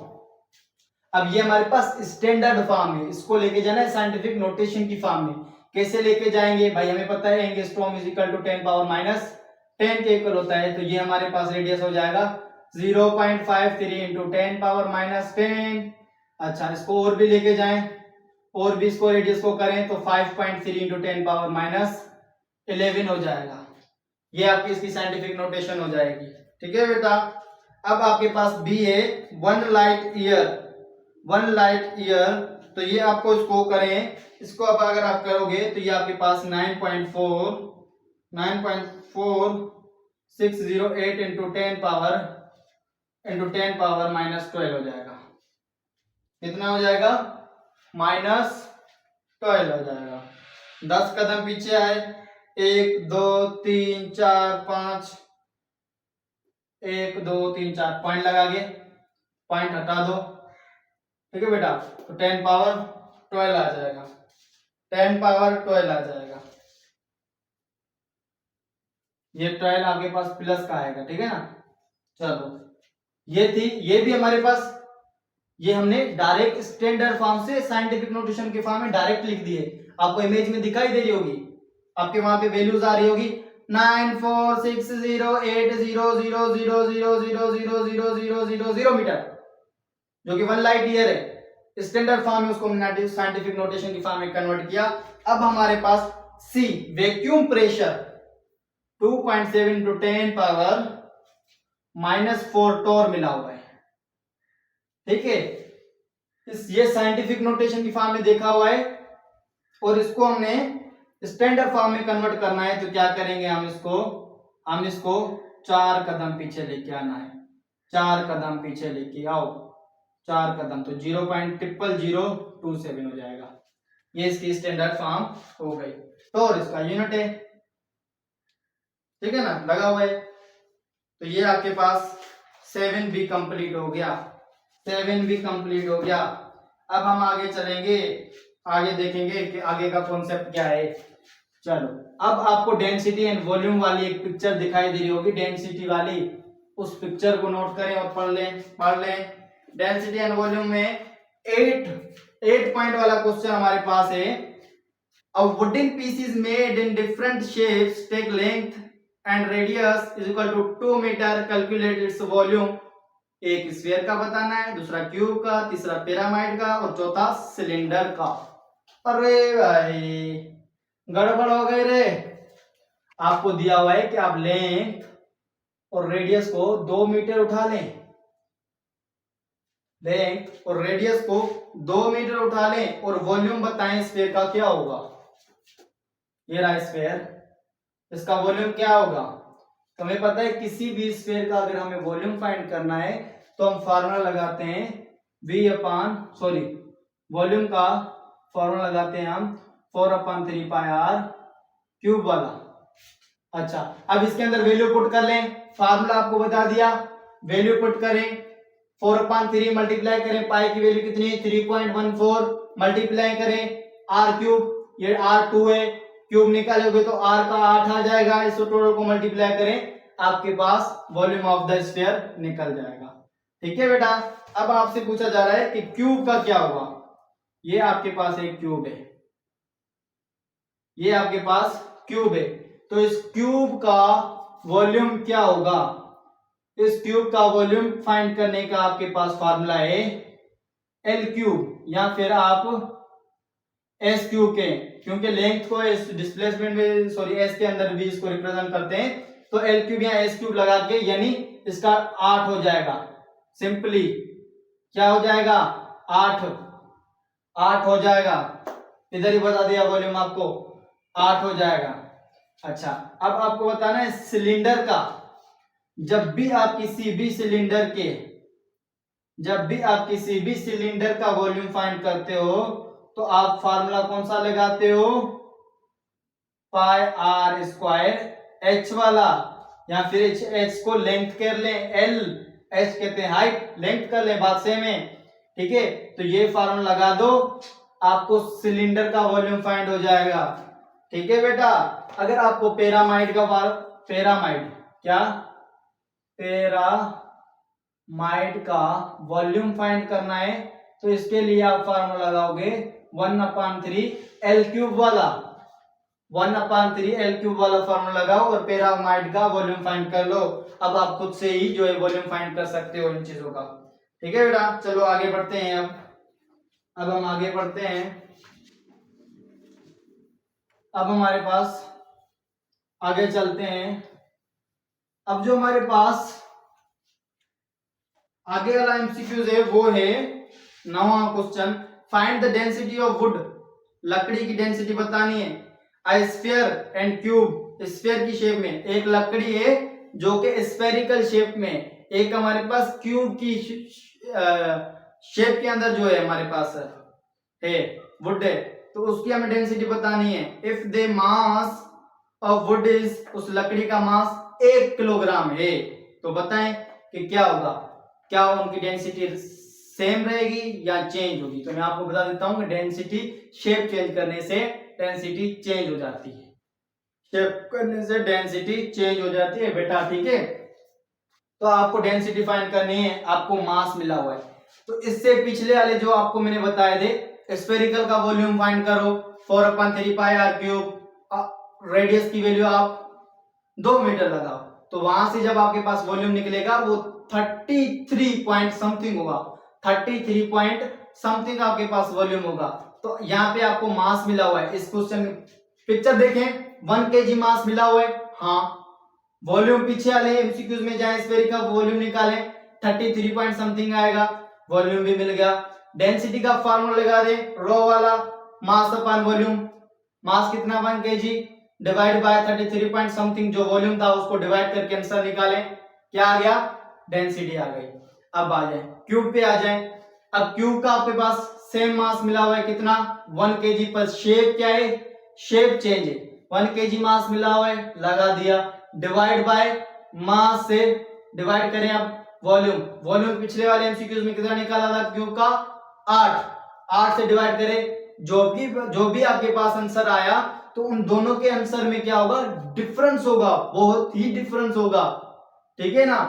अब ये हमारे पास स्टैंडर्ड फॉर्म है, इसको लेके जाना है साइंटिफिक नोटेशन की फॉर्म में। कैसे लेके जाएंगे भाई, हमें पता है angstrom is equal to 10 power -10 के इक्वल होता है। तो ये हमारे पास रेडियस हो जाएगा 0.53 इंटू 10 पावर -10। अच्छा, इसको और भी लेके जाएं, और भी इसको रेडियस को करें तो 5.3 इंटू 10 पावर -11 हो जाएगा। ये आपकी इसकी साइंटिफिक नोटेशन हो जाएगी। ठीक है बेटा, अब आपके पास बी है 1 लाइट ईयर, 1 लाइट ईयर। तो ये आपको इसको करें, इसको अब अगर आप करोगे तो ये आपके पास 9.4608 इंटू 10 पावर -12 हो जाएगा। कितना हो जाएगा, -12 हो जाएगा। 10 कदम पीछे आए, 1 2 3 4 5, 1 2 3 4 पॉइंट लगा के पॉइंट हटा दो, ठीक है बेटा, तो 10 पावर 12 आ जाएगा, 10 पावर 12 आ जाएगा, ये 12 आपके पास प्लस का आएगा, ठीक है ना। चलो ये थी, ये भी हमारे पास, ये हमने डायरेक्ट स्टैंडर्ड फॉर्म से साइंटिफिक नोटेशन के फॉर्म में डायरेक्ट लिख दिए, आपको इमेज में दिखाई दे रही होगी, आपके वहां पे वैल्यूज आ रही होगी 94608000000000 मीटर, जो कि 1 लाइट ईयर है। स्टैंडर्ड फॉर्म में उसको हमने साइंटिफिक नोटेशन की फॉर्म में कन्वर्ट किया। अब हमारे पास सी वैक्यूम प्रेशर 2.7 इंटू 10 पावर -4 टोर मिला हुआ है, ठीक है। ये साइंटिफिक नोटेशन की फॉर्म में देखा हुआ है, और इसको हमने स्टैंडर्ड फॉर्म में कन्वर्ट करना है, तो क्या करेंगे, हम इसको 4 कदम पीछे लेके आना है, 4 कदम पीछे लेके आओ, 4 कदम, तो 0.0027 हो जाएगा, ये इसकी स्टैंडर्ड फॉर्म हो गई। तो और इसका यूनिट है, ठीक है ना, लगा हुआ है। तो ये आपके पास 7 भी कंप्लीट हो गया, 7 भी कंप्लीट हो गया। अब हम आगे चलेंगे, आगे देखेंगे कि आगे का कॉन्सेप्ट क्या है। चलो, अब आपको डेंसिटी एंड वॉल्यूम वाली एक पिक्चर दिखाई दे रही होगी, डेंसिटी वाली, उस पिक्चर को नोट करें और पढ़ लें। डेंसिटी एंड वॉल्यूम में 8 पॉइंट वाला क्वेश्चन हमारे पास है। A wooden piece is made in different shapes, take length and radius is equal to 2 meter, calculate its volume। एक स्फीयर का बताना है, दूसरा क्यूब का, तीसरा पिरामिड का और चौथा सिलेंडर का। अरे भाई गड़बड़ हो गई रे, आपको दिया हुआ है कि आप लेंथ और रेडियस को 2 मीटर उठा लें, लेंथ और रेडियस को 2 मीटर उठा लें और वॉल्यूम बताएं स्फीयर का क्या होगा। ये रहा स्फीयर, इसका वॉल्यूम क्या होगा। तो हमें पता है किसी भी स्फीयर का अगर हमें वॉल्यूम फाइंड करना है तो हम फार्मूला लगाते हैं वॉल्यूम का फार्मूला लगाते हैं हम 4/3 पाई आर क्यूब वाला। अच्छा, अब इसके अंदर वैल्यू पुट कर लें, फार्मूला आपको बता दिया, वैल्यू पुट करें, 4/3 मल्टीप्लाई करें, पाई की वैल्यू कितनी है 3.14, मल्टीप्लाई करें आर क्यूब, ये R2 है, क्यूब निकालोगे तो r का 8 आ जाएगा, इस टोटल को मल्टीप्लाई करें, आपके पास वॉल्यूम ऑफ द स्फीयर निकल जाएगा। ठीक है बेटा, अब आपसे पूछा जा रहा है कि क्यूब का क्या होगा। ये आपके पास एक क्यूब है, ये आपके पास क्यूब है, तो इस क्यूब का वॉल्यूम क्या होगा। इस क्यूब का वॉल्यूम फाइंड करने का आपके पास फार्मूला है L क्यूब, या फिर आप एस क्यूब के, क्योंकि लेंथ को इस डिस्प्लेसमेंट में एस के अंदर भी इसको रिप्रेजेंट करते हैं, तो एल क्यूब या एस क्यूब लगा के, यानी इसका 8 हो जाएगा। सिंपली क्या हो जाएगा 8 हो जाएगा, इधर ही बता दिया वॉल्यूम आपको 8 हो जाएगा। अच्छा, अब आपको बताना है सिलेंडर का, जब भी आप किसी भी सिलेंडर का वॉल्यूम फाइंड करते हो तो आप फार्मूला कौन सा लगाते हो, पाई आर स्क्वायर एच वाला, या फिर एच को लेंथ कर लें, एल एच कहते हैं हाइट, लेंथ कर लें, बात सेम है। ठीक है, तो ये फार्मूला लगा दो, आपको सिलेंडर का वॉल्यूम फाइंड हो जाएगा। ठीक है बेटा, अगर आपको पिरामिड का वॉल्यूम फाइंड करना है तो इसके लिए आप फार्मूला लगाओगे 1/3 L क्यूब वाला, 1/3 L क्यूब वाला फार्मूला लगाओ और पिरामिड का वॉल्यूम फाइंड कर लो। अब आप खुद से ही जो है वॉल्यूम फाइंड कर सकते हो इन चीजों का। ठीक है बेटा, चलो आगे बढ़ते हैं। अब हम आगे बढ़ते हैं। अब हमारे पास आगे चलते हैं। अब जो हमारे पास आगे वाला एमसीक्यूज है वो है 9वां question, find the density of wood. लकड़ी की डेंसिटी बतानी है। A sphere and cube, sphere की शेप में एक लकड़ी है जो कि स्फेरिकल शेप में, एक हमारे पास क्यूब की शेप के अंदर जो है हमारे पास है वुड है, तो उसकी हमें डेंसिटी बतानी है। If the mass of would is, उस लकड़ी का मास 1 किलोग्राम है, तो बताएं कि क्या होगा। क्या उनकी डेंसिटी सेम रहेगी या चेंज होगी? तो मैं आपको बता देता हूं कि डेंसिटी शेप चेंज करने से डेंसिटी चेंज हो जाती है, शेप करने से डेंसिटी चेंज हो जाती है बेटा, ठीक है। तो आपको डेंसिटी फाइंड करनी है, आपको मास मिला हुआ है, तो इससे पिछले वाले जो आपको मैंने बताए थे, स्फेरिकल का वॉल्यूम फाइंड करो 4/3 पाई आर क्यूब, रेडियस की वैल्यू आप 2 मीटर लगाओ, तो वहां से जब आपके पास वॉल्यूम निकलेगा वो 33 पॉइंट समथिंग होगा, 33 पॉइंट समथिंग आपके पास वॉल्यूम होगा। तो यहाँ पे आपको मास मिला हुआ है, इस क्वेश्चन पिक्चर देखें 1 kg मास मिला हुआ है, हाँ। वॉल्यूम पीछे वाले एमसीक्यूज में जाए, स्फेरिकल का वॉल्यूम निकालें 33 पॉइंट समथिंग आएगा, वॉल्यूम भी मिल गया। डेंसिटी का फार्मूला लगा दे, रो वाला, मास अपॉन वॉल्यूम, मास कितना 1 kg divide by 33 point something जो वॉल्यूम था उसको डिवाइड करके आंसर निकालें, क्या आ गया? डेंसिटी आ गई। अब आ जाए क्यूब पे आ जाए, अब क्यूब का आपके पास सेम मास मिला हुआ है कितना 1 kg, पर शेप क्या है? शेप चेंज है, 1 kg मास मिला हुआ है, लगा दिया, डिवाइड बाय मास से डिवाइड करें अब वॉल्यूम, वॉल्यूम पिछले वाले एमसीक्यूज में कितना निकाला था क्यूब का? 8 से डिवाइड करें, जो भी आपके पास आंसर आया तो उन दोनों के आंसर में क्या होगा? डिफरेंस होगा, बहुत ही डिफरेंस होगा, ठीक है ना,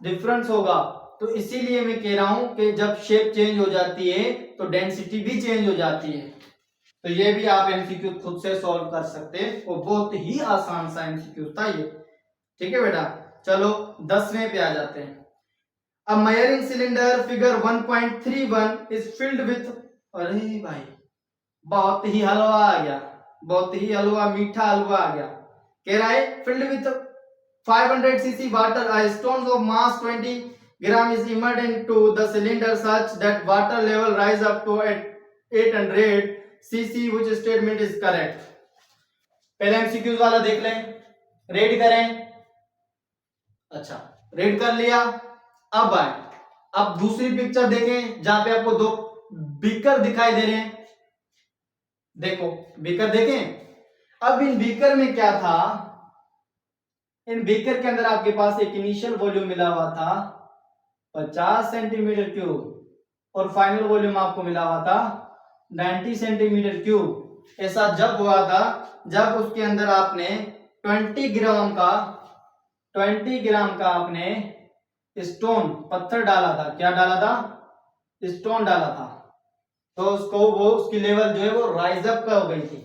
डिफरेंस होगा। तो इसीलिए मैं कह रहा हूं कि जब शेप चेंज हो जाती है तो डेंसिटी भी चेंज हो जाती है। तो ये भी आप एमसीक्यू खुद से सॉल्व कर सकते हैं, वो बहुत ही आसान सा एमसीक्यू था ये, ठीक है बेटा। चलो 10वें पे आ जाते हैं। A measuring cylinder figure 1.31 is filled with, अरे भाई बहुत ही हलवा आ गया, बहुत ही हलवा, मीठा हलवा आ गया। कह रहा है filled with 500 cc water, a stone of mass 20 gram is immersed into the cylinder such that water level rise up to 800 cc, which statement is correct? पहले एमसीक्यूज वाला देख लें, रेड करें, अच्छा रेड कर लिया। अब आए, अब दूसरी पिक्चर देखें जहां पे आपको 2 बीकर दिखाई दे रहे हैं, देखो बीकर देखें। अब इन बीकर में क्या था? इन बीकर के अंदर आपके पास एक इनिशियल वॉल्यूम मिला हुआ था 50 सेंटीमीटर क्यूब और फाइनल वॉल्यूम आपको मिला हुआ था 90 सेंटीमीटर क्यूब। ऐसा जब हुआ था जब उसके अंदर आपने 20 ग्राम का आपने स्टोन, पत्थर डाला था। क्या डाला था? स्टोन डाला था, तो उसको वो उसकी लेवल जो है वो राइज अप हो गई थी।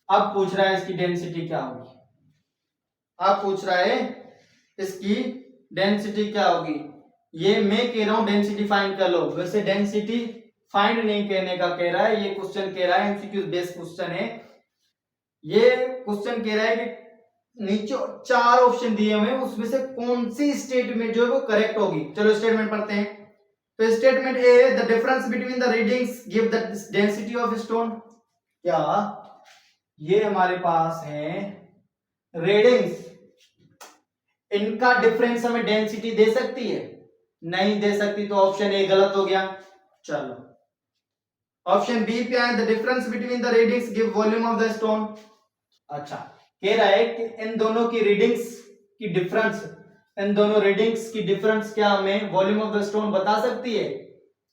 अब पूछ रहा है इसकी डेंसिटी क्या होगी, अब पूछ रहा है इसकी डेंसिटी क्या होगी। ये मैं कह रहा हूं डेंसिटी फाइंड कर लो, वैसे डेंसिटी फाइंड नहीं करने का कह रहा है, ये क्वेश्चन कह रहा है एमसीक्यू बेस्ड क्वेश्चन है। ये क्वेश्चन कह रहा है कि नीचे 4 ऑप्शन दिए हुए हैं, उसमें से कौन सी स्टेटमेंट जो है वो करेक्ट होगी। चलो स्टेटमेंट पढ़ते हैं। तो statement A, the difference between the readings give the density of stone. क्या ये हमारे पास है रीडिंग्स, इनका डिफरेंस हमें डेंसिटी दे सकती है? नहीं दे सकती, तो ऑप्शन ए गलत हो गया। चलो ऑप्शन बी पे आए, the difference between the readings give volume of the stone. अच्छा कह रहा है कि इन दोनों की रीडिंग्स की डिफरेंस, इन दोनों रीडिंग्स की डिफरेंस क्या हमें वॉल्यूम ऑफ द स्टोन बता सकती है?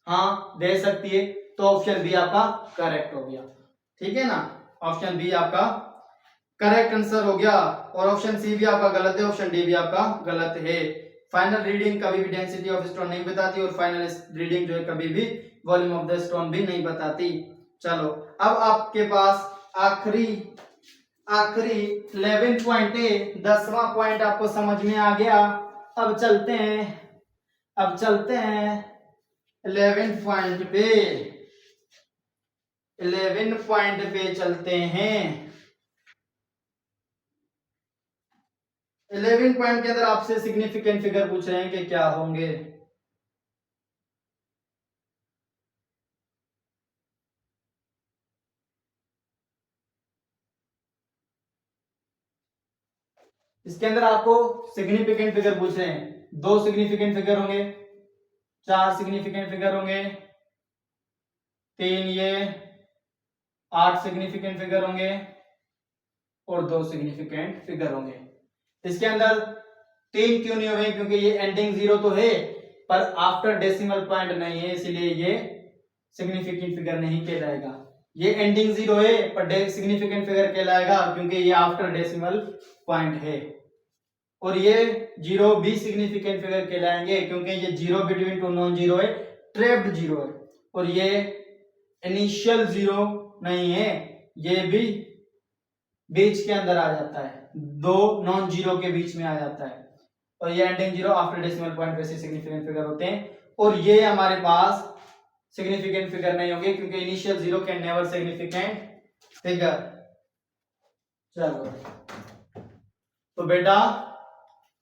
हाँ दे सकती है, तो ऑप्शन बी आपका करेक्ट हो गया, ठीक है ना, ऑप्शन बी आपका करेक्ट आंसर हो गया। और ऑप्शन सी भी आपका गलत है, ऑप्शन डी भी आपका गलत है। फाइनल रीडिंग कभी भी डेंसिटी ऑफ स्टोन नहीं बताती और फाइनल रीडिंग जो है कभी भी वॉल्यूम ऑफ द स्टोन भी नहीं बताती। चलो अब आपके पास आखिरी 11 पॉइंट है, 10वां पॉइंट आपको समझ में आ गया। अब चलते हैं 11 पॉइंट पे, 11 पॉइंट पे चलते हैं। 11 पॉइंट के अंदर आपसे सिग्निफिकेंट फिगर पूछ रहे हैं कि क्या होंगे। इसके अंदर आपको सिग्निफिकेंट फिगर पूछ रहे हैं, 2 सिग्निफिकेंट फिगर होंगे, 4 सिग्निफिकेंट फिगर होंगे, 3 ये, 8 सिग्निफिकेंट फिगर होंगे और 2 सिग्निफिकेंट फिगर होंगे। इसके अंदर 3 क्यों नहीं हुए? क्योंकि ये एंडिंग 0 तो है, पर आफ्टर डेसिमल पॉइंट नहीं है, इसलिए ये सिग्निफिकेंट फिगर नहीं कहलाएगा। ये एंडिंग 0 है पर सिग्निफिकेंट फिगर कहलाएगा क्योंकि ये आफ्टर डेसिमल पॉइंट है। और ये 0 भी सिग्निफिकेंट फिगर कहलाएंगे क्योंकि ये 0 बिटवीन टू नॉन जीरो है, ट्रैप्ड 0 है। और ये इनिशियल 0 नहीं है, ये भी बीच के अंदर आ जाता है, दो नॉन जीरो के बीच में आ जाता है। और ये एंडिंग 0 आफ्टर डेसिमल पॉइंट वैसे सिग्निफिकेंट फिगर होते हैं। और ये हमारे पास सिग्निफिकेंट फिगर नहीं होंगे क्योंकि initial 0 can never significant figure. चलो तो बेटा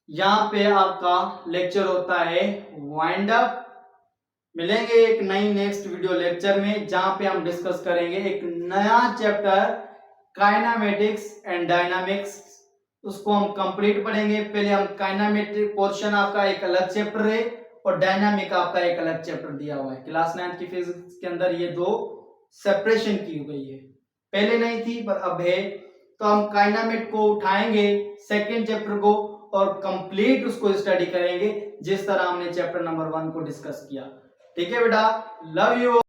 यहाँ पे आपका लेक्चर होता है वाइंड अप। मिलेंगे एक नई नेक्स्ट वीडियो लेक्चर में जहां पे हम डिस्कस करेंगे एक नया चैप्टर काइनेमेटिक्स एंड डायनामिक्स। उसको हम कंप्लीट पढ़ेंगे। पहले हम काइनेमेटिक पोर्शन आपका एक अलग चैप्टर है और डायनामिक आपका एक अलग चैप्टर दिया हुआ है। क्लास 9 की फिजिक्स के अंदर ये दो सेपरेशन की गई है, पहले नहीं थी पर अब है। तो हम काइनेमेट को उठाएंगे सेकेंड चैप्टर को और कंप्लीट उसको स्टडी करेंगे जिस तरह हमने चैप्टर नंबर 1 को डिस्कस किया। ठीक है बेटा, लव यू।